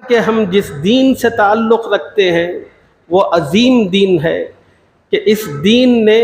کہ ہم جس دین سے تعلق رکھتے ہیں وہ عظیم دین ہے کہ اس دین نے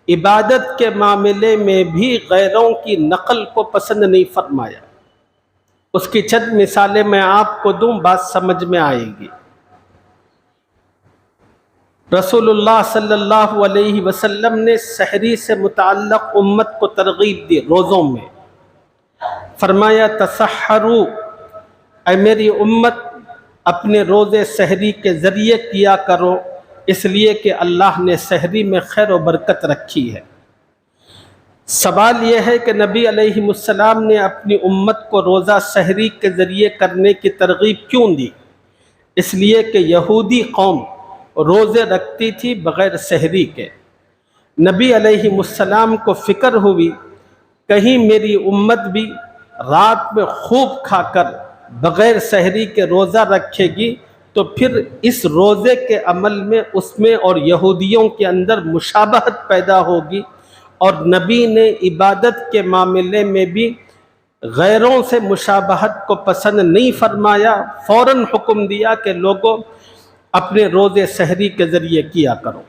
عبادت کے معاملے میں بھی غیروں کی نقل کو پسند نہیں فرمایا۔ اس کی چند مثالیں میں آپ کو دوں، بات سمجھ میں آئے گی۔ رسول اللہ صلی اللہ علیہ وسلم نے سحری سے متعلق امت کو ترغیب دی روزوں میں، فرمایا تسحروا، اے میری امت اپنے روزے سحری کے ذریعے کیا کرو، اس لیے کہ اللہ نے سحری میں خیر و برکت رکھی ہے۔ سوال یہ ہے کہ نبی علیہ السلام نے اپنی امت کو روزہ سحری کے ذریعے کرنے کی ترغیب کیوں دی؟ اس لیے کہ یہودی قوم روزے رکھتی تھی بغیر سحری کے۔ نبی علیہ السلام کو فکر ہوئی کہیں میری امت بھی رات میں خوب کھا کر بغیر سحری کے روزہ رکھے گی تو پھر اس روزے کے عمل میں اس میں اور یہودیوں کے اندر مشابہت پیدا ہوگی، اور نبی نے عبادت کے معاملے میں بھی غیروں سے مشابہت کو پسند نہیں فرمایا، فوراً حکم دیا کہ لوگوں اپنے روزے سحری کے ذریعے کیا کرو۔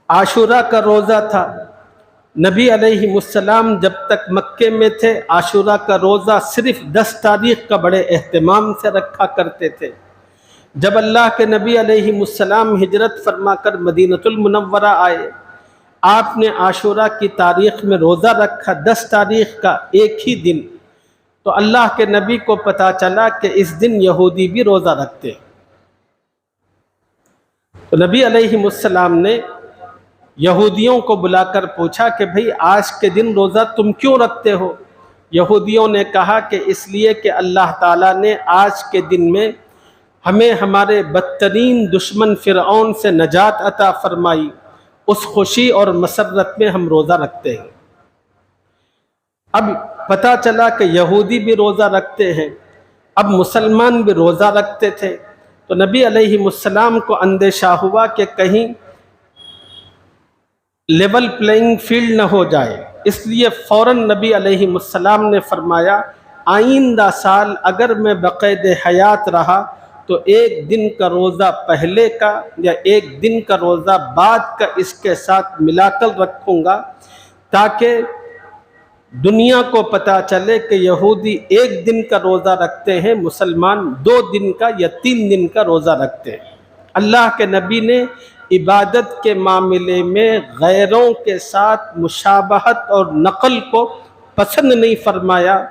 عاشورہ کا روزہ تھا، نبی علیہ السلام جب تک مکے میں تھے عاشورہ کا روزہ صرف 10 تاریخ کا بڑے اہتمام سے رکھا کرتے تھے۔ جب اللہ کے نبی علیہ السلام ہجرت فرما کر مدینہ المنورہ آئے، آپ نے عاشورہ کی تاریخ میں روزہ رکھا، 10 تاریخ کا ایک ہی دن، تو اللہ کے نبی کو پتا چلا کہ اس دن یہودی بھی روزہ رکھتے ہیں۔ تو نبی علیہ السلام نے یہودیوں کو بلا کر پوچھا کہ بھئی آج کے دن روزہ تم کیوں رکھتے ہو؟ یہودیوں نے کہا کہ اس لیے کہ اللہ تعالیٰ نے آج کے دن میں ہمیں ہمارے بدترین دشمن فرعون سے نجات عطا فرمائی، اس خوشی اور مسرت میں ہم روزہ رکھتے ہیں۔ اب پتہ چلا کہ یہودی بھی روزہ رکھتے ہیں، اب مسلمان بھی روزہ رکھتے تھے، تو نبی علیہ السلام کو اندیشہ ہوا کہ کہیں لیول پلینگ فیلڈ نہ ہو جائے، اس لیے فوراً نبی علیہ السلام نے فرمایا آئندہ سال اگر میں بقید حیات رہا تو ایک دن کا روزہ پہلے کا یا ایک دن کا روزہ بعد کا اس کے ساتھ ملا کر رکھوں گا، تاکہ دنیا کو پتہ چلے کہ یہودی ایک دن کا روزہ رکھتے ہیں، مسلمان 2 دن کا یا 3 دن کا روزہ رکھتے ہیں۔ اللہ کے نبی نے عبادت کے معاملے میں غیروں کے ساتھ مشابہت اور نقل کو پسند نہیں فرمایا۔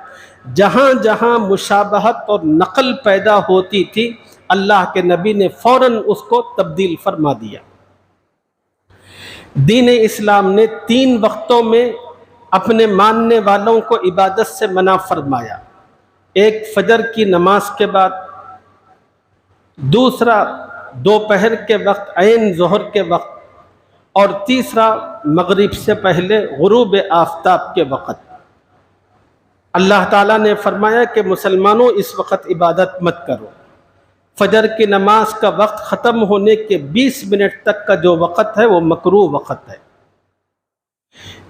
جہاں جہاں مشابہت اور نقل پیدا ہوتی تھی اللہ کے نبی نے فوراً اس کو تبدیل فرما دیا۔ دین اسلام نے 3 وقتوں میں اپنے ماننے والوں کو عبادت سے منع فرمایا، ایک فجر کی نماز کے بعد، دوسرا دوپہر کے وقت عین ظہر کے وقت، اور تیسرا مغرب سے پہلے غروب آفتاب کے وقت۔ اللہ تعالیٰ نے فرمایا کہ مسلمانوں اس وقت عبادت مت کرو۔ فجر کی نماز کا وقت ختم ہونے کے 20 منٹ تک کا جو وقت ہے وہ مکروہ وقت ہے،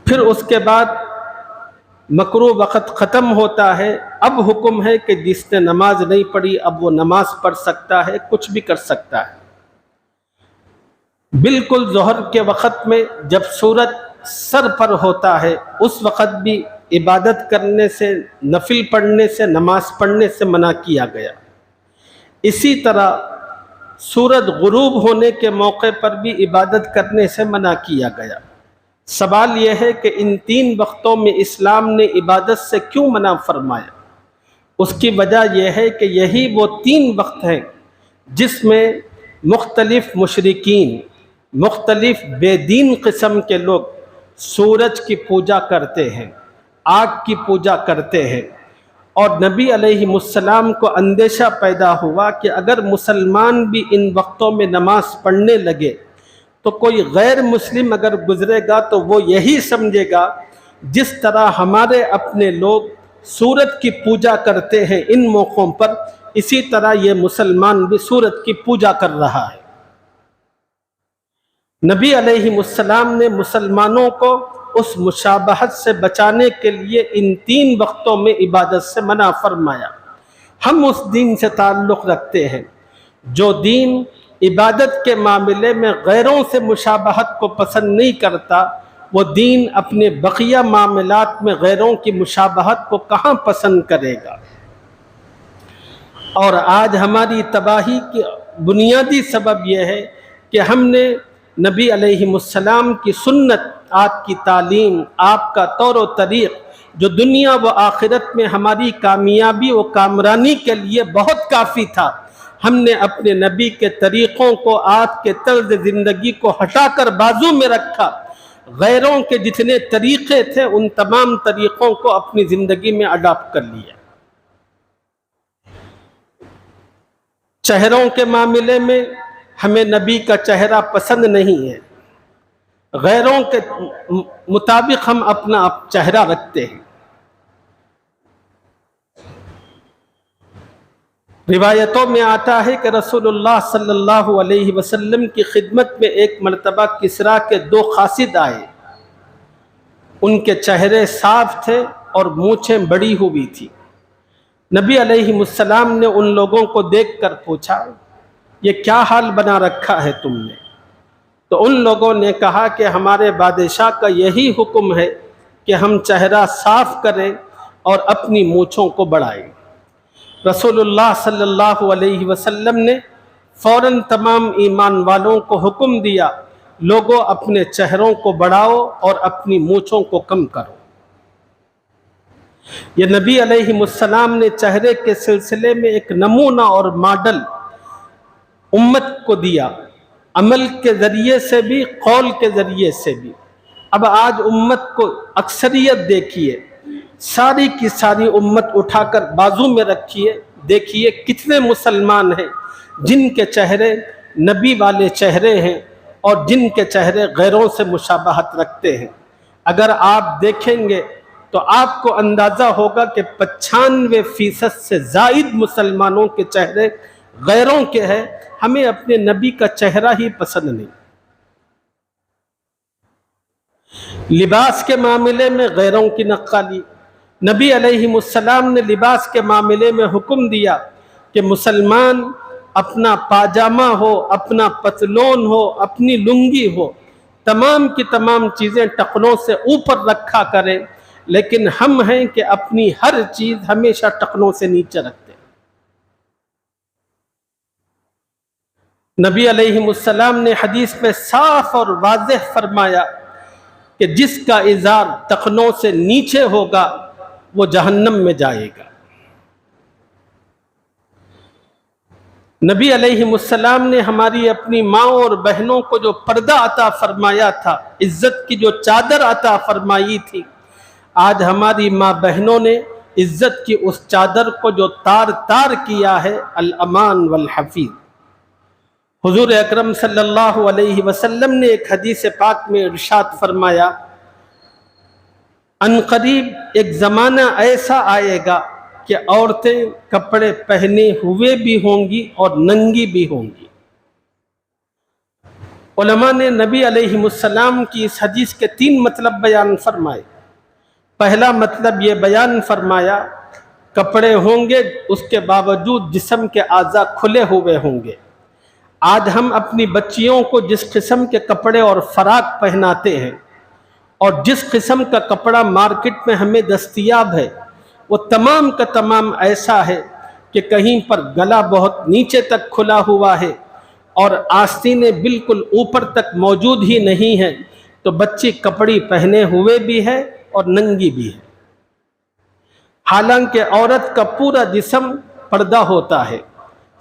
پھر اس کے بعد مکروہ وقت ختم ہوتا ہے، اب حکم ہے کہ جس نے نماز نہیں پڑھی اب وہ نماز پڑھ سکتا ہے، کچھ بھی کر سکتا ہے۔ بالکل ظہر کے وقت میں جب سورج سر پر ہوتا ہے اس وقت بھی عبادت کرنے سے، نفل پڑھنے سے، نماز پڑھنے سے منع کیا گیا۔ اسی طرح سورج غروب ہونے کے موقع پر بھی عبادت کرنے سے منع کیا گیا۔ سوال یہ ہے کہ ان 3 وقتوں میں اسلام نے عبادت سے کیوں منع فرمایا؟ اس کی وجہ یہ ہے کہ یہی وہ 3 وقت ہیں جس میں مختلف مشرکین، مختلف بے دین قسم کے لوگ سورج کی پوجا کرتے ہیں، آگ کی پوجا کرتے ہیں، اور نبی علیہ السلام کو اندیشہ پیدا ہوا کہ اگر مسلمان بھی ان وقتوں میں نماز پڑھنے لگے تو کوئی غیر مسلم اگر گزرے گا تو وہ یہی سمجھے گا جس طرح ہمارے اپنے لوگ سورج کی پوجا کرتے ہیں ان موقعوں پر، اسی طرح یہ مسلمان بھی سورج کی پوجا کر رہا ہے۔ نبی علیہ السلام نے مسلمانوں کو اس مشابہت سے بچانے کے لیے ان 3 وقتوں میں عبادت سے منع فرمایا۔ ہم اس دین سے تعلق رکھتے ہیں جو دین عبادت کے معاملے میں غیروں سے مشابہت کو پسند نہیں کرتا، وہ دین اپنے بقیہ معاملات میں غیروں کی مشابہت کو کہاں پسند کرے گا؟ اور آج ہماری تباہی کی بنیادی سبب یہ ہے کہ ہم نے نبی علیہ السلام کی سنت، آپ کی تعلیم، آپ کا طور و طریق جو دنیا و آخرت میں ہماری کامیابی و کامرانی کے لیے بہت کافی تھا، ہم نے اپنے نبی کے طریقوں کو، آپ کے طرز زندگی کو ہٹا کر بازو میں رکھا، غیروں کے جتنے طریقے تھے ان تمام طریقوں کو اپنی زندگی میں اڈاپٹ کر لیا۔ چہروں کے معاملے میں ہمیں نبی کا چہرہ پسند نہیں ہے، غیروں کے مطابق ہم اپنا چہرہ رکھتے ہیں۔ روایتوں میں آتا ہے کہ رسول اللہ صلی اللہ علیہ وسلم کی خدمت میں ایک مرتبہ کسریٰ کے 2 قاصد آئے۔ ان کے چہرے صاف تھے اور مونچھیں بڑی ہوئی تھی۔ نبی علیہ السلام نے ان لوگوں کو دیکھ کر پوچھا، یہ کیا حال بنا رکھا ہے تم نے؟ تو ان لوگوں نے کہا کہ ہمارے بادشاہ کا یہی حکم ہے کہ ہم چہرہ صاف کریں اور اپنی مونچھوں کو بڑھائیں۔ رسول اللہ صلی اللہ علیہ وسلم نے فوراً تمام ایمان والوں کو حکم دیا، لوگوں اپنے چہروں کو بڑھاؤ اور اپنی مونچھوں کو کم کرو۔ یہ نبی علیہ السلام نے چہرے کے سلسلے میں ایک نمونہ اور ماڈل امت کو دیا، عمل کے ذریعے سے بھی، قول کے ذریعے سے بھی۔ اب آج امت کو اکثریت دیکھیے، ساری کی ساری امت اٹھا کر بازو میں رکھیے، دیکھیے کتنے مسلمان ہیں جن کے چہرے نبی والے چہرے ہیں اور جن کے چہرے غیروں سے مشابہت رکھتے ہیں۔ اگر آپ دیکھیں گے تو آپ کو اندازہ ہوگا کہ 95% سے زائد مسلمانوں کے چہرے غیروں کے ہیں، ہمیں اپنے نبی کا چہرہ ہی پسند نہیں۔ لباس کے معاملے میں غیروں کی نقالی، نبی علیہ السلام نے لباس کے معاملے میں حکم دیا کہ مسلمان اپنا پاجامہ ہو، اپنا پتلون ہو، اپنی لنگی ہو، تمام کی تمام چیزیں ٹخنوں سے اوپر رکھا کریں، لیکن ہم ہیں کہ اپنی ہر چیز ہمیشہ ٹخنوں سے نیچے رکھتے ہیں۔ نبی علیہ السلام نے حدیث میں صاف اور واضح فرمایا کہ جس کا ازار ٹخنوں سے نیچے ہوگا وہ جہنم میں جائے گا۔ نبی علیہ السلام نے ہماری اپنی ماں اور بہنوں کو جو پردہ عطا فرمایا تھا، عزت کی جو چادر عطا فرمائی تھی، آج ہماری ماں بہنوں نے عزت کی اس چادر کو جو تار تار کیا ہے، الامان والحفیظ۔ حضور اکرم صلی اللہ علیہ وسلم نے ایک حدیث پاک میں ارشاد فرمایا، ان قریب ایک زمانہ ایسا آئے گا کہ عورتیں کپڑے پہنے ہوئے بھی ہوں گی اور ننگی بھی ہوں گی۔ علماء نے نبی علیہ السلام کی اس حدیث کے 3 مطلب بیان فرمائے۔ پہلا مطلب یہ بیان فرمایا، کپڑے ہوں گے، اس کے باوجود جسم کے اعضاء کھلے ہوئے ہوں گے۔ آج ہم اپنی بچیوں کو جس قسم کے کپڑے اور فراق پہناتے ہیں اور جس قسم کا کپڑا مارکیٹ میں ہمیں دستیاب ہے، وہ تمام کا تمام ایسا ہے کہ کہیں پر گلا بہت نیچے تک کھلا ہوا ہے اور آستینیں بالکل اوپر تک موجود ہی نہیں ہیں، تو بچی کپڑی پہنے ہوئے بھی ہے اور ننگی بھی ہے۔ حالانکہ عورت کا پورا جسم پردہ ہوتا ہے،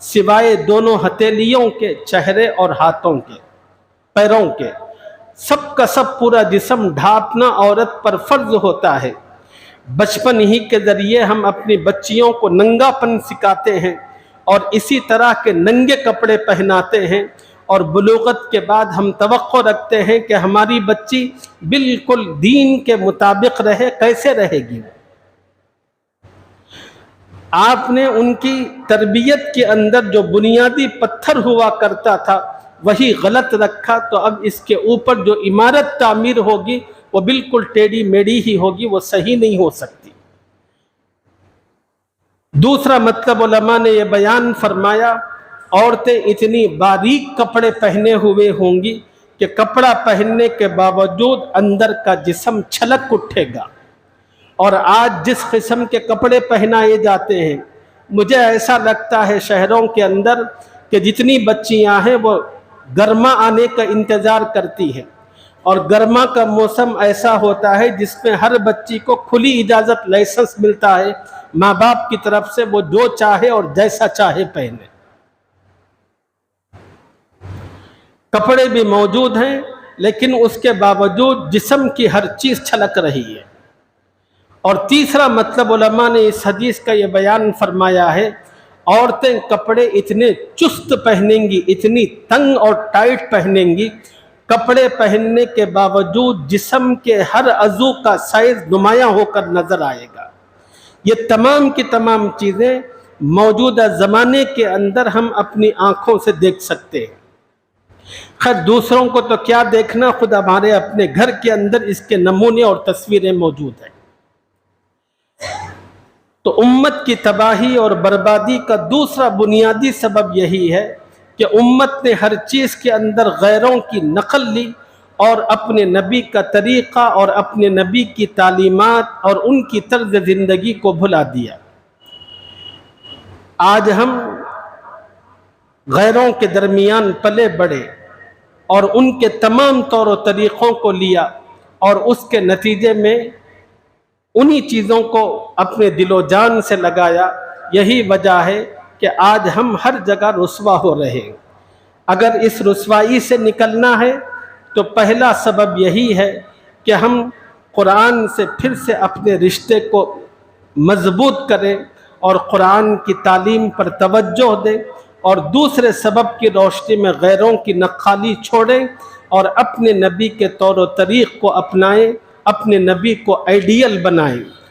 سوائے دونوں ہتھیلیوں کے، چہرے اور ہاتھوں کے، پیروں کے، سب کا سب پورا جسم ڈھانپنا عورت پر فرض ہوتا ہے۔ بچپن ہی کے ذریعے ہم اپنی بچیوں کو ننگا پن سکھاتے ہیں اور اسی طرح کے ننگے کپڑے پہناتے ہیں، اور بلوغت کے بعد ہم توقع رکھتے ہیں کہ ہماری بچی بالکل دین کے مطابق رہے۔ کیسے رہے گی؟ آپ نے ان کی تربیت کے اندر جو بنیادی پتھر ہوا کرتا تھا وہی غلط رکھا، تو اب اس کے اوپر جو عمارت تعمیر ہوگی وہ بالکل ٹیڑھی میڑھی ہی ہوگی، وہ صحیح نہیں ہو سکتی۔ دوسرا مطلب علماء نے یہ بیان فرمایا، عورتیں اتنی باریک کپڑے پہنے ہوئے ہوں گی کہ کپڑا پہننے کے باوجود اندر کا جسم چھلک اٹھے گا۔ اور آج جس قسم کے کپڑے پہنائے جاتے ہیں، مجھے ایسا لگتا ہے شہروں کے اندر کہ جتنی بچیاں ہیں وہ گرما آنے کا انتظار کرتی ہیں، اور گرما کا موسم ایسا ہوتا ہے جس میں ہر بچی کو کھلی اجازت لائسنس ملتا ہے ماں باپ کی طرف سے، وہ جو چاہے اور جیسا چاہے پہنے۔ کپڑے بھی موجود ہیں لیکن اس کے باوجود جسم کی ہر چیز چھلک رہی ہے۔ اور تیسرا مطلب علماء نے اس حدیث کا یہ بیان فرمایا ہے، عورتیں کپڑے اتنے چست پہنیں گی، اتنی تنگ اور ٹائٹ پہنیں گی، کپڑے پہننے کے باوجود جسم کے ہر عضو کا سائز نمایاں ہو کر نظر آئے گا۔ یہ تمام کی تمام چیزیں موجودہ زمانے کے اندر ہم اپنی آنکھوں سے دیکھ سکتے ہیں۔ خیر دوسروں کو تو کیا دیکھنا، خود ہمارے اپنے گھر کے اندر اس کے نمونے اور تصویریں موجود ہیں۔ تو امت کی تباہی اور بربادی کا دوسرا بنیادی سبب یہی ہے کہ امت نے ہر چیز کے اندر غیروں کی نقل لی اور اپنے نبی کا طریقہ اور اپنے نبی کی تعلیمات اور ان کی طرز زندگی کو بھلا دیا۔ آج ہم غیروں کے درمیان پلے بڑھے اور ان کے تمام طور و طریقوں کو لیا، اور اس کے نتیجے میں انہی چیزوں کو اپنے دل و جان سے لگایا۔ یہی وجہ ہے کہ آج ہم ہر جگہ رسوا ہو رہے ہیں۔ اگر اس رسوائی سے نکلنا ہے تو پہلا سبب یہی ہے کہ ہم قرآن سے پھر سے اپنے رشتے کو مضبوط کریں اور قرآن کی تعلیم پر توجہ دیں، اور دوسرے سبب کی روشنی میں غیروں کی نقالی چھوڑیں اور اپنے نبی کے طور و طریق کو اپنائیں، اپنے نبی کو آئیڈیل بنائیں۔